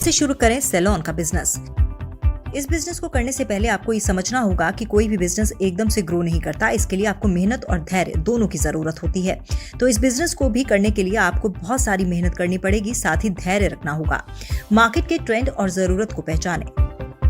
से शुरू करें सैलून का बिजनेस। इस बिजनेस को करने से पहले आपको ये समझना होगा कि कोई भी बिजनेस एकदम से ग्रो नहीं करता। इसके लिए आपको मेहनत और धैर्य दोनों की जरूरत होती है। तो इस बिजनेस को भी करने के लिए आपको बहुत सारी मेहनत करनी पड़ेगी, साथ ही धैर्य रखना होगा। मार्केट के ट्रेंड और जरूरत को पहचानें।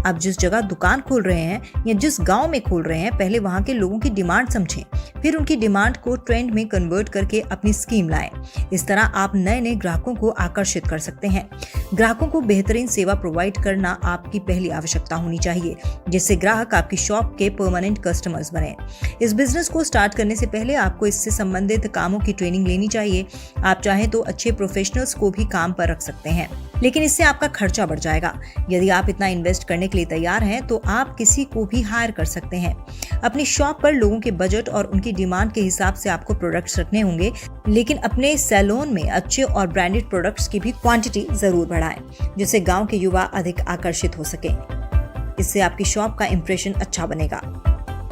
आप जिस जगह दुकान खोल रहे हैं या जिस गांव में खोल रहे हैं, पहले वहां के लोगों की डिमांड समझें, फिर उनकी डिमांड को ट्रेंड में कन्वर्ट करके अपनी स्कीम लाएं। इस तरह आप नए नए ग्राहकों को आकर्षित कर सकते हैं। ग्राहकों को बेहतरीन सेवा प्रोवाइड करना आपकी पहली आवश्यकता होनी चाहिए, जिससे ग्राहक आपकी शॉप के परमानेंट कस्टमर्स बने। इस बिजनेस को स्टार्ट करने से पहले आपको इससे संबंधित कामों की ट्रेनिंग लेनी चाहिए। आप चाहें तो अच्छे प्रोफेशनल्स को भी काम पर रख सकते हैं, लेकिन इससे आपका खर्चा बढ़ जाएगा। यदि आप इतना इन्वेस्ट करने के लिए तैयार हैं, तो आप किसी को भी हायर कर सकते हैं। अपनी शॉप पर लोगों के बजट और उनकी डिमांड के हिसाब से आपको प्रोडक्ट्स रखने होंगे, लेकिन अपने सैलून में अच्छे और ब्रांडेड प्रोडक्ट्स की भी क्वांटिटी जरूर बढ़ाएं, जिससे गांव के युवा अधिक आकर्षित हो सके। इससे आपकी शॉप का इंप्रेशन अच्छा बनेगा।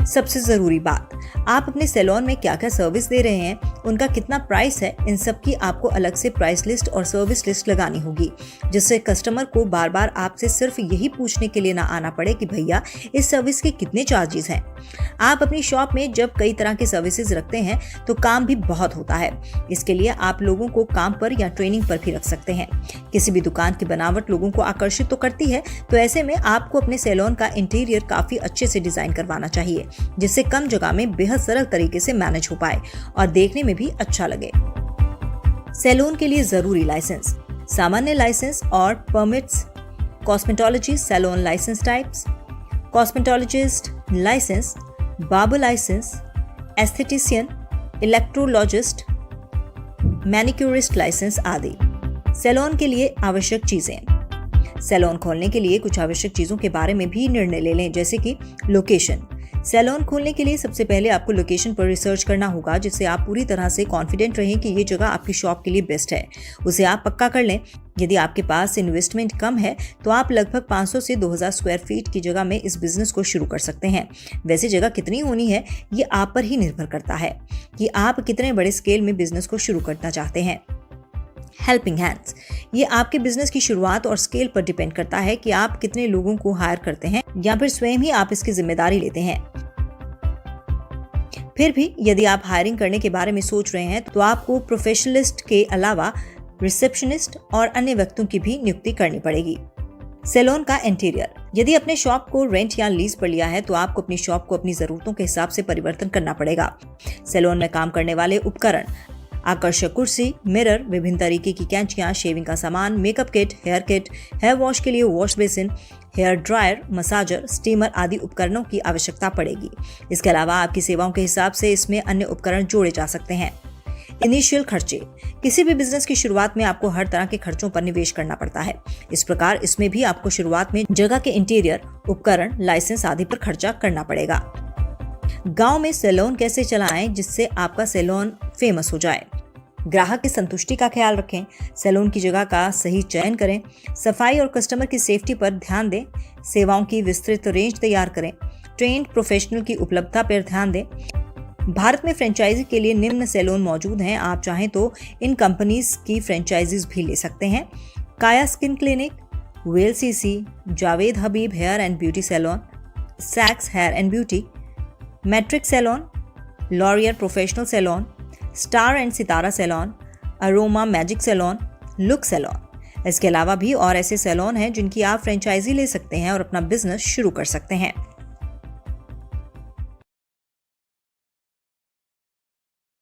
सबसे जरूरी बात, आप अपने सैलून में क्या क्या सर्विस दे रहे हैं, उनका कितना प्राइस है, इन सब की आपको अलग से प्राइस लिस्ट और सर्विस लिस्ट लगानी होगी, जिससे कस्टमर को बार बार आपसे सिर्फ यही पूछने के लिए ना आना पड़े कि भैया इस सर्विस के कितने चार्जेस हैं। आप अपनी शॉप में जब कई तरह के सर्विसेज रखते हैं तो काम भी बहुत होता है। इसके लिए आप लोगों को काम पर या ट्रेनिंग पर भी रख सकते हैं। किसी भी दुकान की बनावट लोगों को आकर्षित तो करती है, तो ऐसे में आपको अपने सैलून का इंटीरियर काफी अच्छे से डिजाइन करवाना चाहिए, जिससे कम जगह में बेहद सरल तरीके से मैनेज हो पाए और देखने में भी अच्छा लगे। सैलून के लिए जरूरी लाइसेंस, सामान्य लाइसेंस और permits, cosmetology salon licence types, cosmetologist licence, barber licence, aesthetician, electrologist, manicurist licence आदि। सैलून के लिए आवश्यक चीजें। सैलून खोलने के लिए कुछ आवश्यक चीजों के बारे में भी निर्णय ले लें, जैसे कि लोकेशन। सैलून खोलने के लिए सबसे पहले आपको लोकेशन पर रिसर्च करना होगा, जिससे आप पूरी तरह से कॉन्फिडेंट रहें कि ये जगह आपकी शॉप के लिए बेस्ट है। उसे आप पक्का कर लें। यदि आपके पास इन्वेस्टमेंट कम है, तो आप लगभग 500 से 2000 स्क्वायर फीट की जगह में इस बिजनेस को शुरू कर सकते हैं। वैसे जगह कितनी होनी है, ये आप पर ही निर्भर करता है कि आप कितने बड़े स्केल में बिजनेस को शुरू करना चाहते हैं। हेल्पिंग हैंड्स, ये आपके बिजनेस की शुरुआत और स्केल पर डिपेंड करता है कि आप कितने लोगों को हायर करते हैं या फिर स्वयं ही आप इसकी जिम्मेदारी लेते हैं। फिर भी यदि आप हायरिंग करने के बारे में सोच रहे हैं, तो आपको प्रोफेशनलिस्ट के अलावा रिसेप्शनिस्ट और अन्य व्यक्तियों की भी नियुक्ति करनी पड़ेगी। सैलून का इंटीरियर, यदि अपने शॉप को रेंट या लीज पर लिया है, तो आपको अपनी शॉप को अपनी जरूरतों के हिसाब से परिवर्तन करना पड़ेगा। सैलून में काम करने वाले उपकरण, आकर्षक कुर्सी, मिरर, विभिन्न तरीके की कैंचियां, शेविंग का सामान, मेकअप किट, हेयर वॉश के लिए wash basin, hair dryer, massager, steamer आदि उपकरणों की आवश्यकता पड़ेगी। इसके अलावा आपकी सेवाओं के हिसाब से इसमें अन्य उपकरण जोड़े जा सकते हैं। इनिशियल खर्चे, किसी भी बिजनेस की शुरुआत में आपको हर तरह के खर्चों पर निवेश करना पड़ता है। इस प्रकार इसमें भी आपको शुरुआत में जगह के इंटीरियर, उपकरण, लाइसेंस आदि पर खर्चा करना पड़ेगा। गांव में सैलून कैसे चलाएं जिससे आपका सैलून फेमस हो जाए। ग्राहक की संतुष्टि का ख्याल रखें, सैलून की जगह का सही चयन करें, सफाई और कस्टमर की सेफ्टी पर ध्यान दें, सेवाओं की विस्तृत रेंज तैयार करें, ट्रेन्ड प्रोफेशनल की उपलब्धता पर ध्यान दें। भारत में फ्रेंचाइजी के लिए निम्न सैलून मौजूद हैं। आप चाहें तो इन कंपनीज की फ्रेंचाइजीज भी ले सकते हैं: Kaya skin clinic, VLCC, Jawed Habib hair and beauty salon, सैक्स hair and beauty, Matrix salon, L'Oréal professional salon, star and Sitara salon, aroma magic salon, look salon. इसके अलावा भी और ऐसे सैलून हैं जिनकी आप फ्रेंचाइजी ले सकते हैं और अपना बिजनेस शुरू कर सकते हैं।